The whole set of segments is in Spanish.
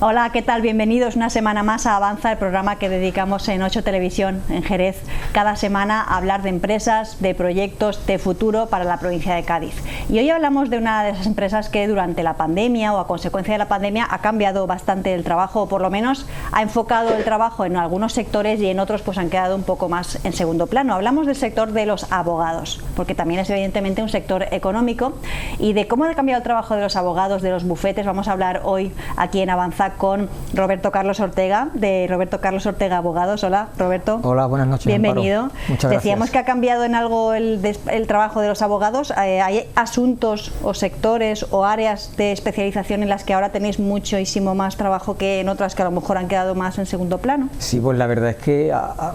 Hola, ¿qué tal? Bienvenidos una semana más a Avanza, el programa que dedicamos en 8 Televisión, en Jerez, cada semana a hablar de empresas, de proyectos, de futuro para la provincia de Cádiz. Y hoy hablamos de una de esas empresas que durante la pandemia o a consecuencia de la pandemia ha cambiado bastante el trabajo, o por lo menos ha enfocado el trabajo en algunos sectores y en otros pues han quedado un poco más en segundo plano. Hablamos del sector de los abogados, porque también es evidentemente un sector económico, y de cómo ha cambiado el trabajo de los abogados, de los bufetes. Vamos a hablar hoy aquí en Avanza con Roberto Carlos Ortega, de Roberto Carlos Ortega Abogados. Hola, Roberto. Hola, buenas noches. Bienvenido. Amparo. Muchas gracias. Decíamos que ha cambiado en algo el trabajo de los abogados. ¿Hay asuntos o sectores o áreas de especialización en las que ahora tenéis muchísimo más trabajo que en otras que a lo mejor han quedado más en segundo plano? Sí, pues la verdad es que ha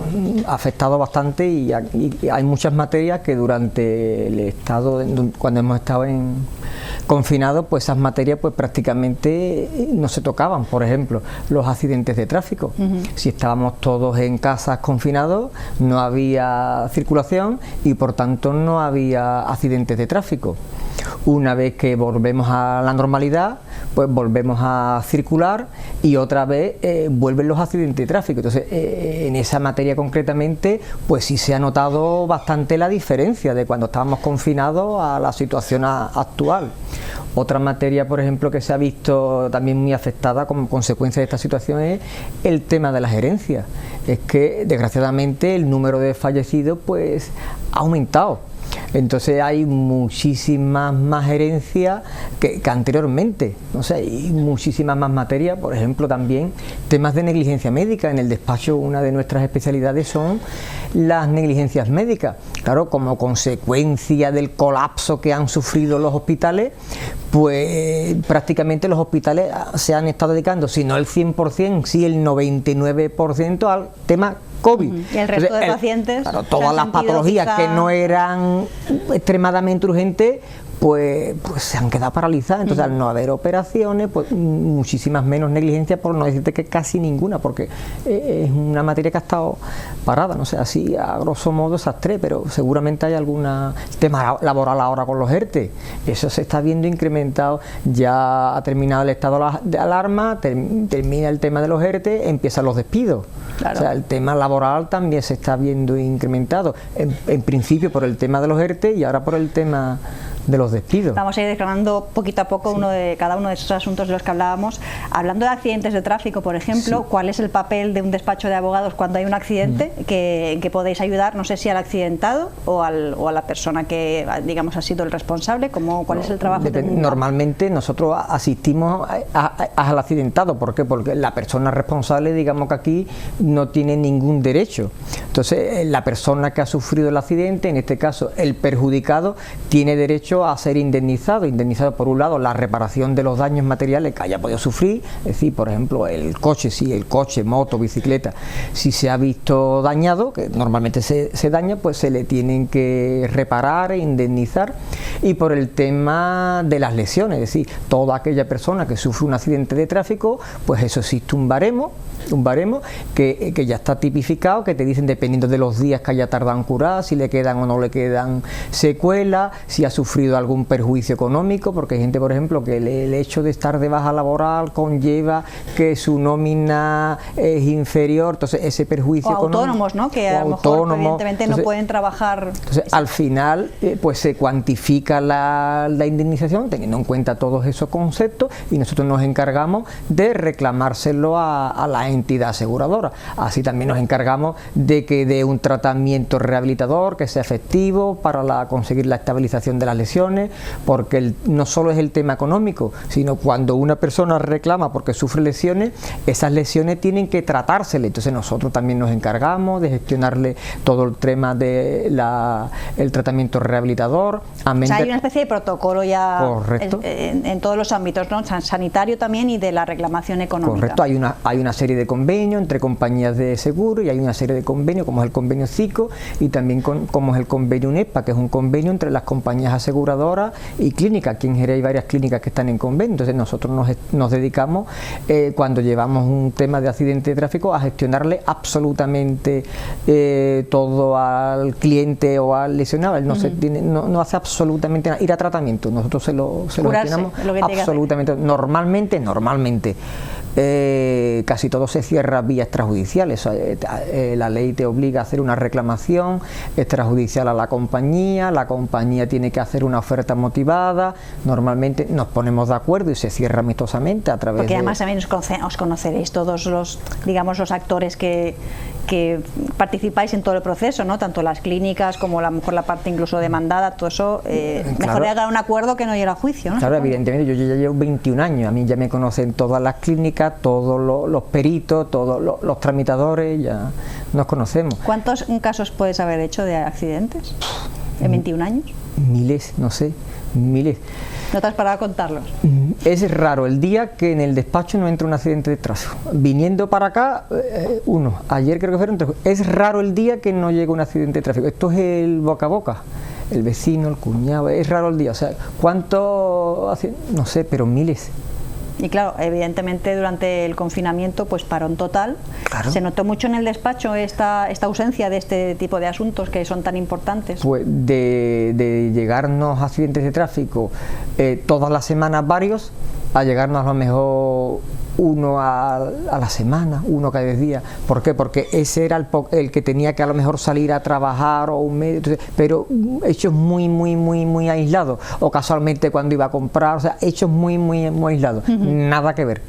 afectado bastante y hay muchas materias que durante el estado, cuando hemos estado confinados, pues esas materias pues prácticamente no se tocaban. Por ejemplo, los accidentes de tráfico. Si estábamos todos en casas confinados, no había circulación y por tanto no había accidentes de tráfico. Una vez que volvemos a la normalidad, pues volvemos a circular y otra vez vuelven los accidentes de tráfico. Entonces, en esa materia concretamente, pues sí se ha notado bastante la diferencia de cuando estábamos confinados a la situación actual. Otra materia, por ejemplo, que se ha visto también muy afectada como consecuencia de esta situación es el tema de las herencias. Es que, desgraciadamente, el número de fallecidos pues ha aumentado. Entonces hay muchísimas más herencias que anteriormente, no sé, hay muchísimas más materias. Por ejemplo, también temas de negligencia médica. En el despacho una de nuestras especialidades son las negligencias médicas. Claro, como consecuencia del colapso que han sufrido los hospitales, pues prácticamente los hospitales se han estado dedicando, si no el 100%, sí el 99% al tema COVID. Y el resto de pacientes, claro, todas las patologías que no eran extremadamente urgentes, pues se han quedado paralizadas. Entonces, al no haber operaciones, pues muchísimas menos negligencias, por no decirte que casi ninguna, porque es una materia que ha estado parada, no sé, así a grosso modo esas tres, pero seguramente hay alguna tema laboral ahora con los ERTE. Eso se está viendo incrementado. Ya ha terminado el estado de alarma, termina el tema de los ERTE, empiezan los despidos. Claro. O sea, el tema laboral también se está viendo incrementado, en principio por el tema de los ERTE y ahora por el tema de los despidos. Vamos a ir desgranando poquito a poco cada uno de esos asuntos de los que hablábamos. Hablando de accidentes de tráfico, por ejemplo, ¿cuál es el papel de un despacho de abogados cuando hay un accidente que podéis ayudar? No sé si al accidentado o a la persona que, digamos, ha sido el responsable. ¿Cuál es el trabajo? Normalmente nosotros asistimos al accidentado. ¿Por qué? Porque la persona responsable, digamos que aquí no tiene ningún derecho. Entonces, la persona que ha sufrido el accidente, en este caso el perjudicado, tiene derecho a ser indemnizado por un lado la reparación de los daños materiales que haya podido sufrir, es decir, por ejemplo el coche, moto, bicicleta, si se ha visto dañado, que normalmente se daña, pues se le tienen que reparar e indemnizar. Y por el tema de las lesiones, es decir, toda aquella persona que sufre un accidente de tráfico, pues eso existe un baremo que ya está tipificado, que te dicen, dependiendo de los días que haya tardado en curar, si le quedan o no le quedan secuelas, si ha sufrido algún perjuicio económico, porque hay gente, por ejemplo, que el hecho de estar de baja laboral conlleva que su nómina es inferior, entonces ese perjuicio económico, autónomos, ¿no? Que a lo mejor evidentemente no pueden trabajar. Entonces, al final, pues se cuantifica la indemnización teniendo en cuenta todos esos conceptos y nosotros nos encargamos de reclamárselo a la entidad aseguradora. Así también nos encargamos de que dé un tratamiento rehabilitador que sea efectivo para conseguir la estabilización de las lesiones, porque no solo es el tema económico, sino cuando una persona reclama porque sufre lesiones, esas lesiones tienen que tratársele. Entonces nosotros también nos encargamos de gestionarle todo el tema de el tratamiento rehabilitador. O sea, hay una especie de protocolo ya. Correcto. En todos los ámbitos, ¿no? Sanitario también y de la reclamación económica. Correcto, hay una serie de convenios entre compañías de seguro y hay una serie de convenios como es el convenio CICO y también como es el convenio UNESPA, que es un convenio entre las compañías aseguradoras aseguradoras y clínicas. Aquí en Jerez hay varias clínicas que están en convenio, entonces nosotros nos dedicamos, cuando llevamos un tema de accidente de tráfico, a gestionarle absolutamente todo al cliente o al lesionado. Él no hace absolutamente nada, ir a tratamiento, nosotros se lo gestionamos absolutamente. Normalmente casi todo se cierra vía extrajudiciales. La ley te obliga a hacer una reclamación extrajudicial a la compañía tiene que hacer una oferta motivada, normalmente nos ponemos de acuerdo y se cierra amistosamente a través porque además también os conoceréis todos los, digamos, los actores que participáis en todo el proceso, ¿no? Tanto las clínicas como a lo mejor la parte incluso demandada, todo eso, mejor llegar a un acuerdo que no ir a juicio, ¿no? Claro, evidentemente, yo ya llevo 21 años, a mí ya me conocen todas las clínicas, todos los peritos, todos los tramitadores, ya nos conocemos. ¿Cuántos casos puedes haber hecho de accidentes en 21 años? Miles, no sé, miles. ¿No te has parado a contarlos? Es raro el día que en el despacho no entra un accidente de tráfico. Viniendo para acá, uno. Ayer creo que fueron 3. Es raro el día que no llega un accidente de tráfico. Esto es el boca a boca. El vecino, el cuñado. Es raro el día. O sea, ¿cuánto hace? No sé, pero miles. Y claro, evidentemente durante el confinamiento, pues parón total. Claro. ¿Se notó mucho en el despacho esta ausencia de este tipo de asuntos que son tan importantes? Pues de llegarnos accidentes de tráfico todas las semanas varios, a llegarnos a lo mejor uno a la semana, uno cada 10 días. ¿Por qué? Porque ese era el que tenía que a lo mejor salir a trabajar o un medio, pero hechos muy aislados, o casualmente cuando iba a comprar, o sea, hechos muy aislados, nada que ver.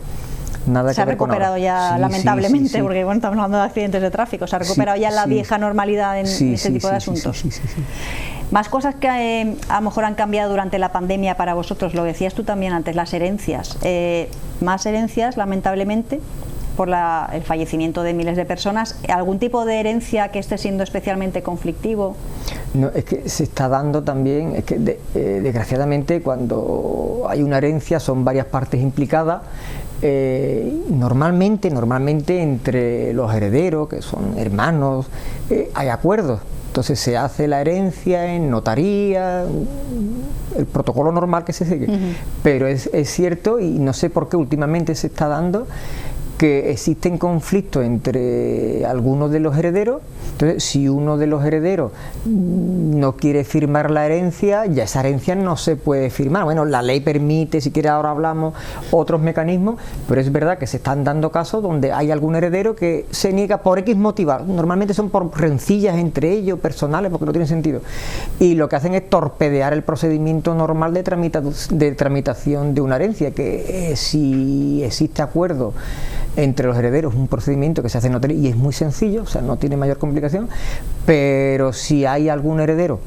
Se ha recuperado ya, lamentablemente, sí. Porque bueno, estamos hablando de accidentes de tráfico, se ha recuperado ya la vieja normalidad en este tipo de asuntos. Sí. Más cosas que a lo mejor han cambiado durante la pandemia para vosotros, lo decías tú también antes, las herencias. Más herencias, lamentablemente, por el fallecimiento de miles de personas. ¿Algún tipo de herencia que esté siendo especialmente conflictivo? No, es que se está dando también, es que desgraciadamente cuando hay una herencia son varias partes implicadas. Normalmente entre los herederos, que son hermanos, hay acuerdos. Entonces se hace la herencia en notaría, el protocolo normal que se sigue. Pero es cierto, y no sé por qué últimamente se está dando, que existen conflictos entre algunos de los herederos. Entonces, si uno de los herederos no quiere firmar la herencia, ya esa herencia no se puede firmar. Bueno, la ley permite, si quiere ahora hablamos, otros mecanismos, pero es verdad que se están dando casos donde hay algún heredero que se niega por X motivos. Normalmente son por rencillas entre ellos, personales, porque no tiene sentido. Y lo que hacen es torpedear el procedimiento normal de tramitación de una herencia, que si existe acuerdo entre los herederos, un procedimiento que se hace en notaría y es muy sencillo, o sea, no tiene mayor complicación, pero si hay algún heredero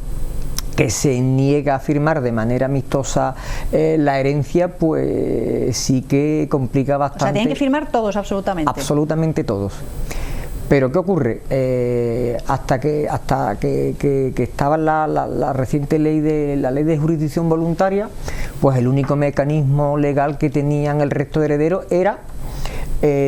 que se niega a firmar de manera amistosa la herencia, pues sí que complica bastante. O sea, tienen que firmar todos, absolutamente. Absolutamente todos. Pero ¿qué ocurre? Hasta que estaba la reciente ley de jurisdicción voluntaria, pues el único mecanismo legal que tenían el resto de herederos era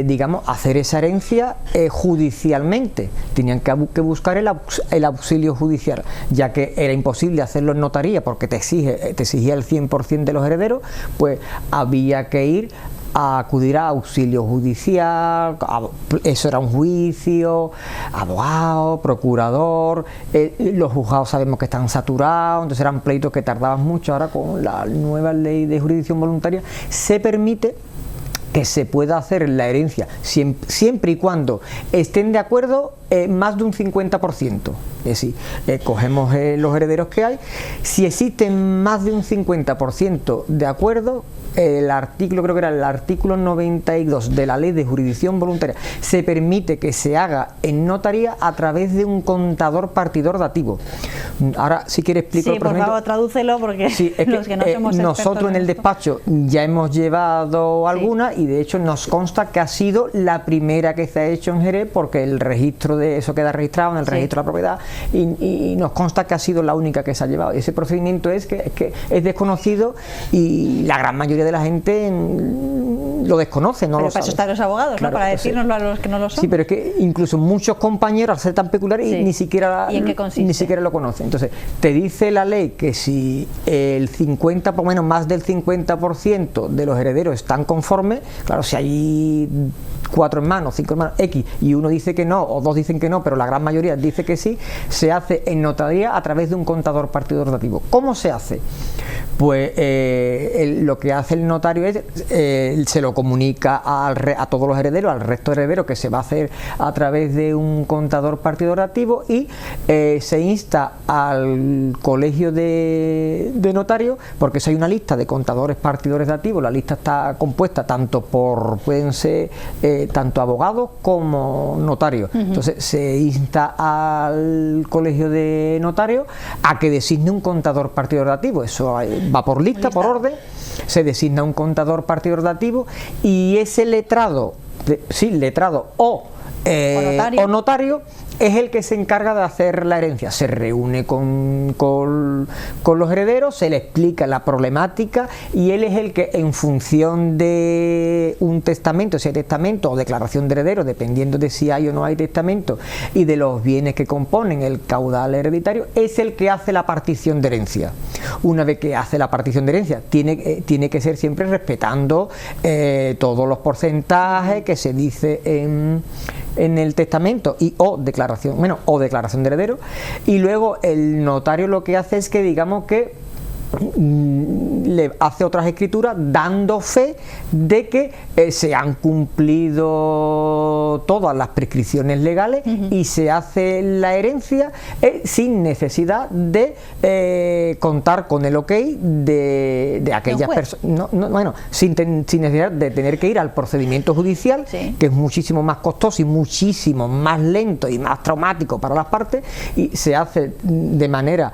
digamos, hacer esa herencia judicialmente. Tenían que buscar el auxilio judicial, ya que era imposible hacerlo en notaría porque te exigía el 100% de los herederos, pues había que ir a acudir a auxilio judicial. Eso era un juicio, abogado, procurador, los juzgados sabemos que están saturados, entonces eran pleitos que tardaban mucho. Ahora con la nueva ley de jurisdicción voluntaria se permite que se pueda hacer la herencia siempre y cuando estén de acuerdo más de un 50%. Es decir, cogemos los herederos que hay, si existen más de un 50% de acuerdo, el artículo, creo que era el artículo 92 de la ley de jurisdicción voluntaria, se permite que se haga en notaría a través de un contador partidor dativo. Ahora, si quiere explico. Sí, por favor, tradúcelo, porque sí, es los que no somos nosotros en el despacho ya hemos llevado alguna, y de hecho nos consta que ha sido la primera que se ha hecho en Jerez, porque el registro de eso queda registrado en el registro de la propiedad, y nos consta que ha sido la única que se ha llevado. Ese procedimiento es desconocido, y la gran mayoría de la gente lo desconocen, no pero lo para eso saben. están los abogados, Claro, ¿no? Para entonces, decírnoslo a los que no lo son. Sí, pero es que incluso muchos compañeros, al ser tan peculiares, Sí. ni siquiera ¿Y en qué consiste? ni siquiera lo conocen. Entonces, te dice la ley que si el 50, por lo menos más del 50% de los herederos están conformes, claro, si hay 4 hermanos, 5 hermanos, X, y uno dice que no, o 2 dicen que no, pero la gran mayoría dice que sí, se hace en notaría a través de un contador partidor dativo. ¿Cómo se hace? Pues lo que hace el notario es, se lo comunica a todos los herederos, al resto de herederos, que se va a hacer a través de un contador partidor dativo, y se insta al colegio de notarios, porque si hay una lista de contadores partidores dativos, la lista está compuesta tanto por, pueden ser tanto abogados como notarios. Entonces se insta al colegio de notarios a que designe un contador partidor dativo. Eso va por lista, por orden, se designa un contador partidor dativo, y ese letrado, letrado o notario es el que se encarga de hacer la herencia. Se reúne con los herederos, se le explica la problemática, y él es el que, en función de un testamento, si hay testamento o declaración de herederos, dependiendo de si hay o no hay testamento, y de los bienes que componen el caudal hereditario, es el que hace la partición de herencia. Una vez que hace la partición de herencia, tiene que ser siempre respetando todos los porcentajes que se dice en el testamento o declaración de herederos. Y luego el notario lo que hace es que, digamos que le hace otras escrituras dando fe de que se han cumplido todas las prescripciones legales, y se hace la herencia sin necesidad de contar con el ok de aquellas personas, sin necesidad de tener que ir al procedimiento judicial, sí, que es muchísimo más costoso y muchísimo más lento y más traumático para las partes, y se hace de manera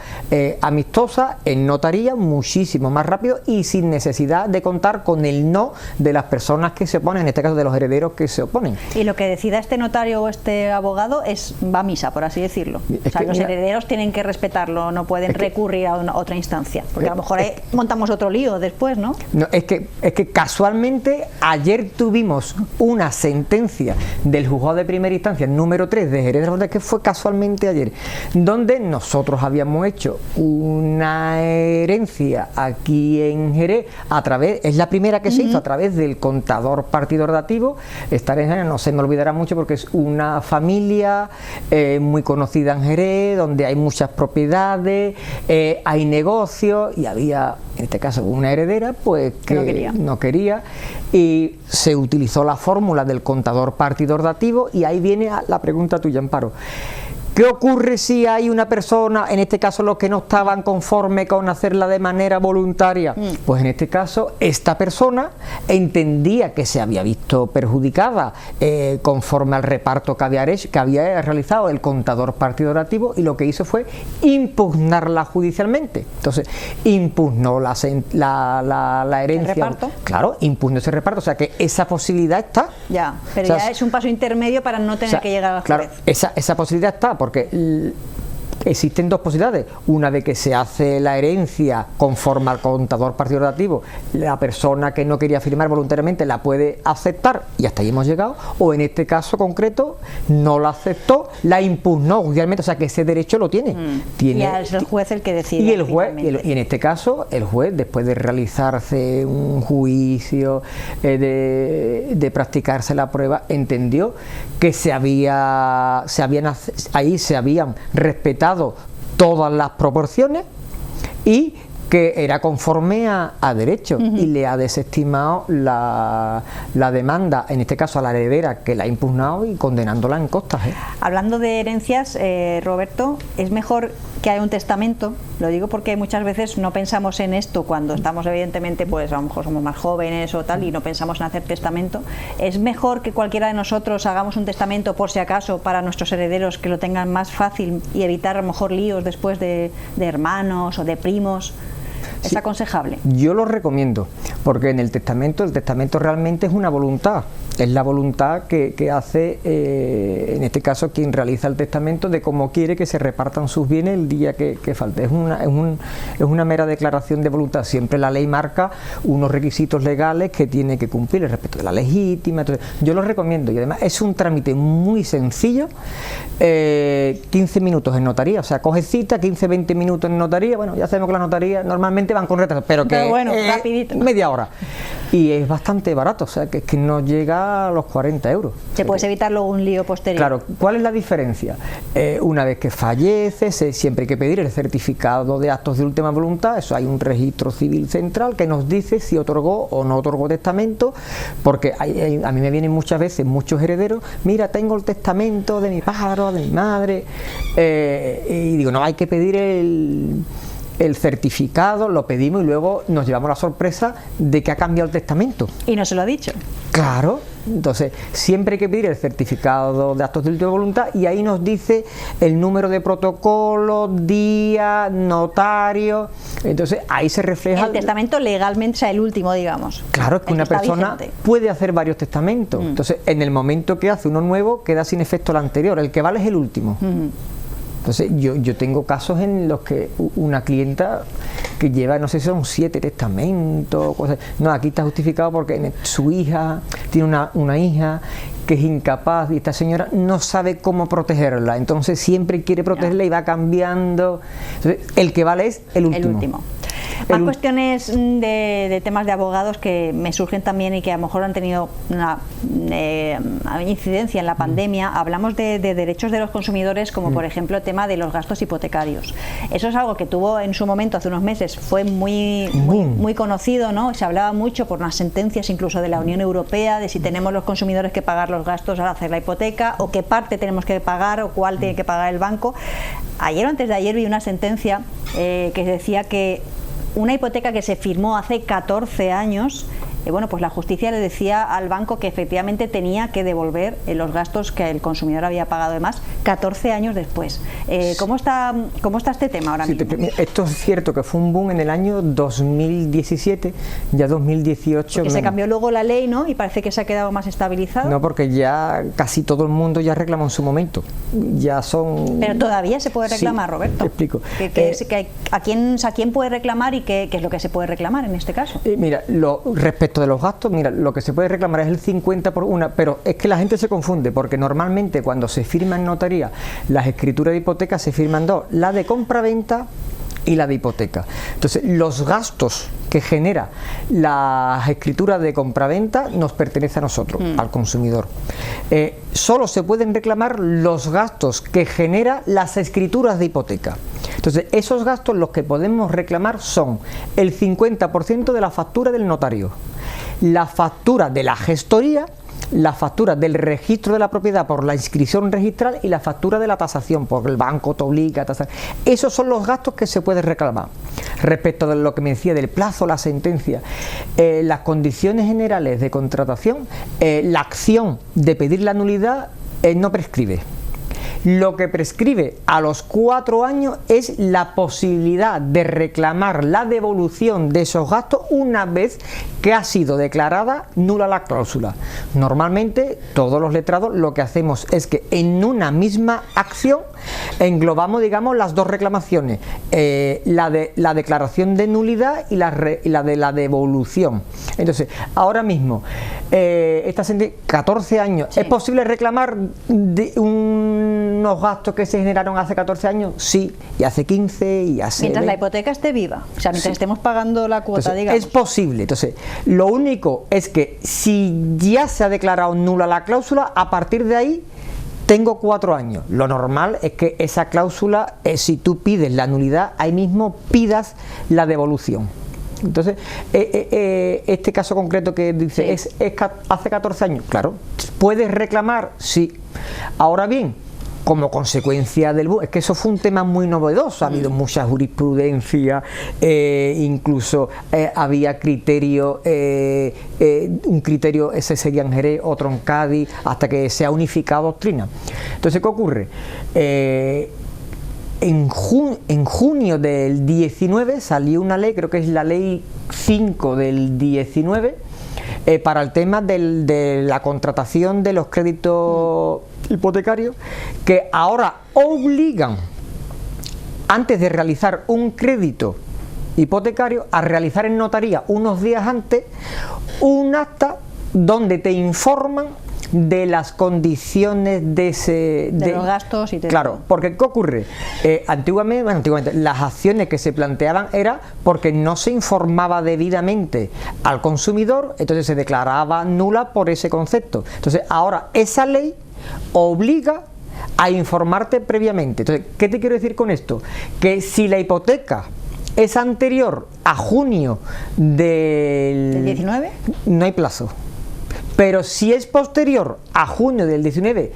amistosa en notaría, muchísimo más rápido y sin necesidad de contar con el no de las personas que se oponen, en este caso de los herederos que se oponen. Y lo que decida este notario o este abogado va a misa, por así decirlo. O sea, los herederos tienen que respetarlo, no pueden recurrir a otra instancia, porque a lo mejor montamos otro lío después, ¿no? No, es que casualmente ayer tuvimos una sentencia del juzgado de primera instancia número 3 de Jerez de la Frontera, que fue casualmente ayer, donde nosotros habíamos hecho una herencia aquí en Jerez es la primera que se hizo a través del contador partidor dativo. Esta herencia no se me olvidará mucho, porque es una familia muy conocida en Jerez, donde hay muchas propiedades, hay negocios, y había, en este caso, una heredera pues que no quería, y se utilizó la fórmula del contador partidor dativo. Y ahí viene la pregunta tuya, Amparo. ¿Qué ocurre si hay una persona, en este caso los que no estaban conformes con hacerla de manera voluntaria? Pues en este caso esta persona entendía que se había visto perjudicada conforme al reparto que había realizado el contador partidor dativo, y lo que hizo fue impugnarla judicialmente. Entonces impugnó la herencia. ¿El reparto? Claro, impugnó ese reparto, o sea que esa posibilidad está. Ya, pero ya es un paso intermedio para no tener que llegar al juez. Claro, esa posibilidad está, porque existen dos posibilidades: una de que se hace la herencia conforme al contador partidor dativo, la persona que no quería firmar voluntariamente la puede aceptar, y hasta ahí hemos llegado, o en este caso concreto no la aceptó, la impugnó judicialmente, o sea que ese derecho lo tiene. Y es el juez el que decide. Y el juez, y en este caso el juez, después de realizarse un juicio, de practicarse la prueba, entendió que se habían respetado todas las proporciones y que era conforme a derecho, y le ha desestimado la demanda, en este caso a la heredera que la ha impugnado, y condenándola en costas. Hablando de herencias, Roberto, es mejor que haya un testamento. Lo digo porque muchas veces no pensamos en esto cuando estamos, evidentemente, pues a lo mejor somos más jóvenes o tal, y no pensamos en hacer testamento. Es mejor que cualquiera de nosotros hagamos un testamento, por si acaso, para nuestros herederos, que lo tengan más fácil y evitar a lo mejor líos después de hermanos o de primos. ¿Es aconsejable? Yo lo recomiendo, porque en el testamento realmente es una voluntad, es la voluntad que hace, en este caso, quien realiza el testamento de cómo quiere que se repartan sus bienes el día que falte. Es una mera declaración de voluntad. Siempre la ley marca unos requisitos legales que tiene que cumplir respecto de la legítima. Entonces, yo lo recomiendo, y además es un trámite muy sencillo, 15 minutos en notaría, o sea, coge cita, 15-20 minutos en notaría. Bueno, ya sabemos que las notarías normalmente van con retraso, pero bueno, rapidito. Media hora. Y es bastante barato, o sea, que no llega a los 40 euros. Se puede evitar luego un lío posterior. Claro, ¿cuál es la diferencia? Una vez que fallece, siempre hay que pedir el certificado de actos de última voluntad. Eso hay un registro civil central que nos dice si otorgó o no otorgó testamento, porque a mí me vienen muchas veces muchos herederos, mira, tengo el testamento de mi padre o de mi madre, y digo, no, hay que pedir el certificado, lo pedimos y luego nos llevamos la sorpresa de que ha cambiado el testamento. Y no se lo ha dicho. Claro, entonces siempre hay que pedir el certificado de actos de última voluntad y ahí nos dice el número de protocolo, día, notario, entonces ahí se refleja... El testamento legalmente, o sea, el último, digamos. Claro, es que una persona puede hacer varios testamentos, entonces en el momento que hace uno nuevo queda sin efecto el anterior, el que vale es el último. Entonces yo tengo casos en los que una clienta que lleva, no sé si son 7 testamentos, cosas. No, aquí está justificado porque su hija tiene una hija que es incapaz y esta señora no sabe cómo protegerla, entonces siempre quiere protegerla y va cambiando. Entonces, el que vale es el último. El último. Más cuestiones de temas de abogados que me surgen también y que a lo mejor han tenido una incidencia en la pandemia. Hablamos de derechos de los consumidores, como por ejemplo el tema de los gastos hipotecarios. Eso es algo que tuvo en su momento, hace unos meses, fue muy conocido, ¿no? Se hablaba mucho por unas sentencias incluso de la Unión Europea de si tenemos los consumidores que pagar los gastos al hacer la hipoteca, o qué parte tenemos que pagar o cuál tiene que pagar el banco. Ayer o antes de ayer vi una sentencia que decía que una hipoteca que se firmó hace 14 años, bueno, pues la justicia le decía al banco que efectivamente tenía que devolver los gastos que el consumidor había pagado de más 14 años después. ¿Cómo está este tema ahora mismo? Esto es cierto que fue un boom en el año 2017, ya 2018... Porque se cambió luego la ley, ¿no? Y parece que se ha quedado más estabilizado. No, porque ya casi todo el mundo ya reclamó en su momento. Ya son... Pero todavía se puede reclamar, sí, Roberto. Te explico. ¿A quién puede reclamar y qué es lo que se puede reclamar en este caso? Mira, respecto de los gastos, mira, lo que se puede reclamar es el 50 por una, pero es que la gente se confunde, porque normalmente cuando se firma en notaría las escrituras de hipoteca se firman dos, la de compra-venta y la de hipoteca. Entonces, los gastos que genera las escrituras de compraventa nos pertenece a nosotros, al consumidor. Solo se pueden reclamar los gastos que genera las escrituras de hipoteca. Entonces, esos gastos los que podemos reclamar son el 50% de la factura del notario, la factura de la gestoría, la factura del registro de la propiedad por la inscripción registral y la factura de la tasación, porque el banco te obliga a tasar. Esos son los gastos que se pueden reclamar. Respecto de lo que me decía del plazo, la sentencia, las condiciones generales de contratación, la acción de pedir la nulidad no prescribe. Lo que prescribe a los 4 años es la posibilidad de reclamar la devolución de esos gastos una vez que ha sido declarada nula la cláusula. Normalmente todos los letrados lo que hacemos es que en una misma acción englobamos, digamos, las dos reclamaciones, la declaración de nulidad y la de la devolución. Entonces, ahora mismo, esta sentencia, 14 años, sí. ¿Es posible reclamar unos gastos que se generaron hace 14 años? Sí, y hace 15 y hace... Mientras la hipoteca esté viva, o sea, mientras estemos pagando la cuota, entonces, digamos. es posible. Entonces, lo único es que si ya se ha declarado nula la cláusula, a partir de ahí tengo 4 años. Lo normal es que esa cláusula, si tú pides la nulidad, ahí mismo pidas la devolución. Entonces, este caso concreto que dice, sí. es hace 14 años, claro, ¿puedes reclamar? Sí. Ahora bien, como consecuencia del boom, es que eso fue un tema muy novedoso, ha habido mucha jurisprudencia, incluso había criterio, un criterio se seguía en Jerez, otro en Cádiz, hasta que se ha unificado doctrina. Entonces, ¿qué ocurre? en junio del 19 salió una ley, creo que es la ley 5 del 19, para el tema de la contratación de los créditos hipotecarios, que ahora obligan, antes de realizar un crédito hipotecario, a realizar en notaría unos días antes un acta donde te informan de las condiciones de los gastos y de claro, todo. porque ¿qué ocurre? Antiguamente las acciones que se planteaban era porque no se informaba debidamente al consumidor, entonces se declaraba nula por ese concepto. Entonces ahora esa ley obliga a informarte previamente. Entonces, ¿qué te quiero decir con esto? Que si la hipoteca es anterior a junio ¿Del 19? no hay plazo. Pero si es posterior a junio del 19,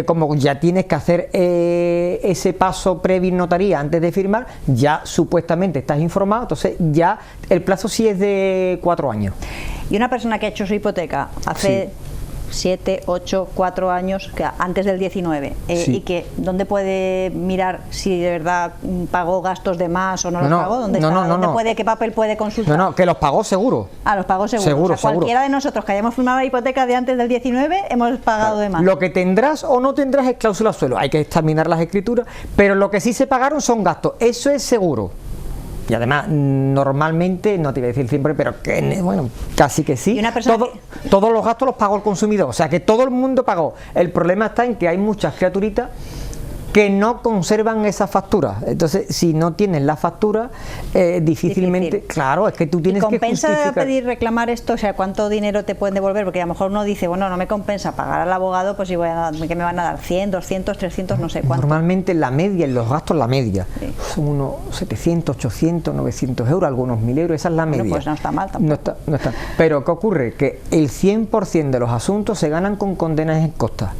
como ya tienes que hacer ese paso previo en notaría antes de firmar, ya supuestamente estás informado, entonces ya el plazo sí es de 4 años. Y una persona que ha hecho su hipoteca hace 7, 8, 4 años, que antes del 19, y que ¿dónde puede mirar si de verdad pagó gastos de más o no los pagó? ¿Qué papel puede consultar? Que los pagó seguro. Ah, los pagó seguro. O sea, cualquiera de nosotros que hayamos firmado la hipoteca de antes del 19 hemos pagado de más. Lo que tendrás o no tendrás es cláusula suelo, hay que examinar las escrituras, pero lo que sí se pagaron son gastos, eso es seguro. Y además, normalmente, no te iba a decir siempre, pero que, bueno, casi que sí, todos los gastos los pagó el consumidor, o sea que todo el mundo pagó. El problema está en que hay muchas criaturitas que no conservan esa factura. Entonces, si no tienen la factura, difícilmente, claro, es que tú tienes que justificar. ¿Compensa pedir reclamar esto? O sea, ¿cuánto dinero te pueden devolver? Porque a lo mejor uno dice, bueno, no me compensa pagar al abogado, pues si que me van a dar 100, 200, 300, no sé cuánto. Normalmente la media, en los gastos, la media, son unos 700, 800, 900 euros, algunos 1000 euros, esa es la media. Bueno, pues no está mal tampoco. No está. Pero ¿qué ocurre? Que el 100% de los asuntos se ganan con condenas en costas.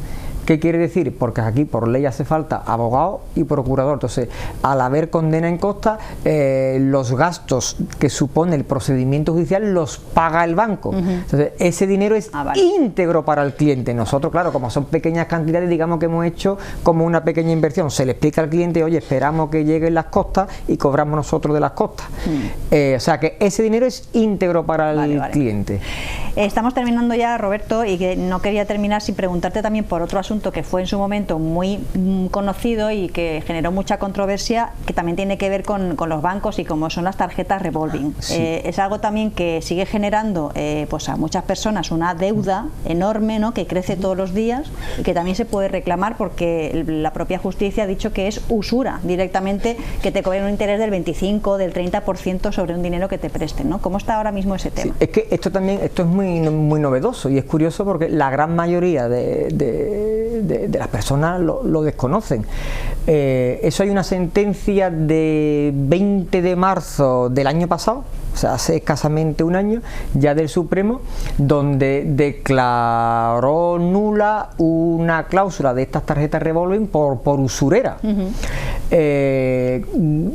¿Qué quiere decir? Porque aquí por ley hace falta abogado y procurador. Entonces, al haber condena en costa, los gastos que supone el procedimiento judicial los paga el banco. Entonces, ese dinero es íntegro para el cliente. Nosotros, claro, como son pequeñas cantidades, digamos que hemos hecho como una pequeña inversión. Se le explica al cliente, oye, esperamos que lleguen las costas y cobramos nosotros de las costas. O sea que ese dinero es íntegro para el cliente. Estamos terminando ya, Roberto, y que no quería terminar sin preguntarte también por otro asunto que fue en su momento muy conocido y que generó mucha controversia, que también tiene que ver con los bancos y como son las tarjetas revolving. Es algo también que sigue generando pues a muchas personas una deuda enorme, ¿no?, que crece todos los días y que también se puede reclamar porque la propia justicia ha dicho que es usura directamente, que te cobren un interés del 25, del 30% sobre un dinero que te presten, ¿no? ¿Cómo está ahora mismo ese tema? Es que esto es muy novedoso y es curioso porque la gran mayoría de las personas lo desconocen. Eso hay una sentencia de 20 de marzo del año pasado, o sea, hace escasamente un año, ya del Supremo, donde declaró nula una cláusula de estas tarjetas revolving por usurera.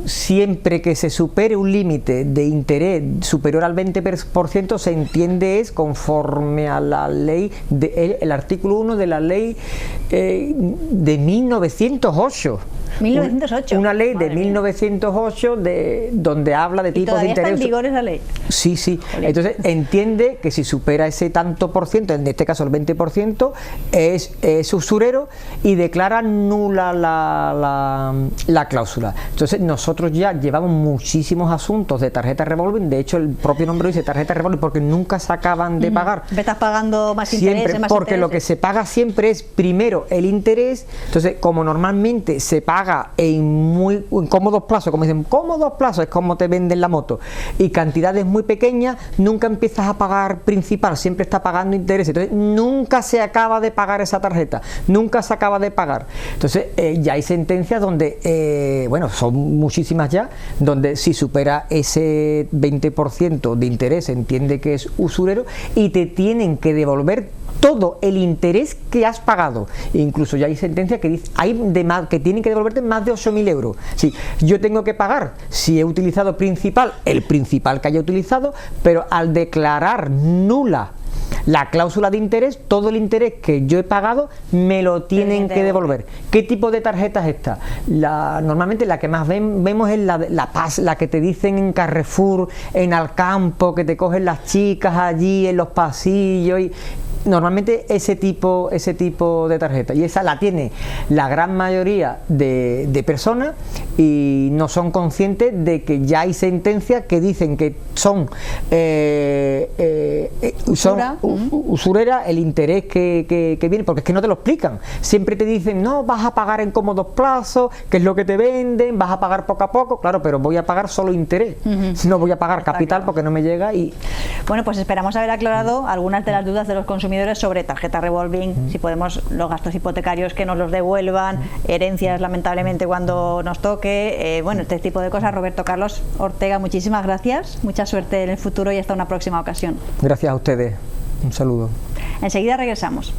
Siempre que se supere un límite de interés superior al 20%, se entiende es conforme a la ley, el artículo 1 de la ley de 1908. 1908. Una ley de 1908 donde habla de tipos de interés. ¿Está en vigor esa ley? Sí. Entonces entiende que si supera ese tanto por ciento, en este caso el 20%, es usurero y declara nula la cláusula. Entonces nosotros ya llevamos muchísimos asuntos de tarjeta revolving. De hecho, el propio nombre dice tarjeta revolving porque nunca se acaban de pagar. Estás pagando más siempre, intereses, porque lo que se paga siempre es primero el interés. Entonces, como normalmente se paga en cómodos plazos, como dicen, cómodos plazos, es como te venden la moto, y cantidades muy pequeñas, nunca empiezas a pagar principal, siempre está pagando interés. Entonces nunca se acaba de pagar esa tarjeta, nunca se acaba de pagar. Entonces ya hay sentencias donde, bueno, son muchísimas ya, donde si supera ese 20% de interés, se entiende que es usurero y te tienen que devolver todo el interés que has pagado. Incluso ya hay sentencias que dice que tienen que devolverte más de 8.000 euros. Sí, yo tengo que pagar, si he utilizado principal, el principal que haya utilizado, pero al declarar nula la cláusula de interés, todo el interés que yo he pagado me lo tienen que devolver. ¿Qué tipo de tarjeta es esta? Normalmente la que más vemos es la que te dicen en Carrefour, en Alcampo, que te cogen las chicas allí en los pasillos y normalmente ese tipo de tarjeta, y esa la tiene la gran mayoría de personas y no son conscientes de que ya hay sentencias que dicen que son usurera el interés que viene, porque es que no te lo explican, siempre te dicen no, vas a pagar en cómodos plazos, que es lo que te venden, vas a pagar poco a poco, claro, pero voy a pagar solo interés, no voy a pagar capital porque no me llega. Y bueno, pues esperamos haber aclarado algunas de las dudas de los consumidores sobre tarjeta revolving, si podemos los gastos hipotecarios que nos los devuelvan, herencias lamentablemente cuando nos toque, bueno, este tipo de cosas. Roberto Carlos Ortega, muchísimas gracias, mucha suerte en el futuro y hasta una próxima ocasión. Gracias a ustedes, un saludo. Enseguida regresamos.